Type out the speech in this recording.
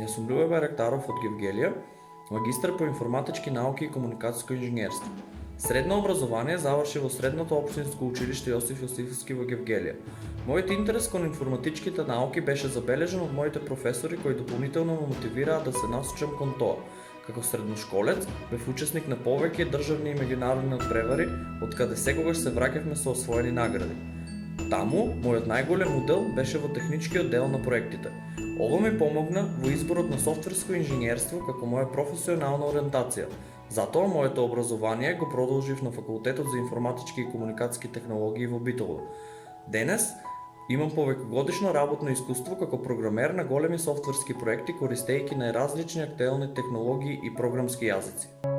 Јас сум Љубе Байрактаров од Гевгелија, магистар по информатички науки и комуникацијско инженерство. Средно образование заврши во Средното општинско училиште Јосиф Јосифовски во Гевгелија. Мојот интерес кон информатичките науки беше забележен од моите професори кои дополнително ме мотивираа да се насочам кон тоа. Како средношколец бев учесник на повеќе државни и меѓународни надпревари, од каде секогаш се враќавме со освоени награди. Таму, мојот најголем удел беше во техничкиот дел на проектите. Ова ми помогна во изборот на софтверско инженерство како моја професионална ориентација. Затоа моето образование го продолжив на Факултетот за информатички и комуникацијски технологии во Битола. Денес имам повекогодишно работно искуство како програмер на големи софтверски проекти користејќи најразлични актуелни технологии и програмски јазици.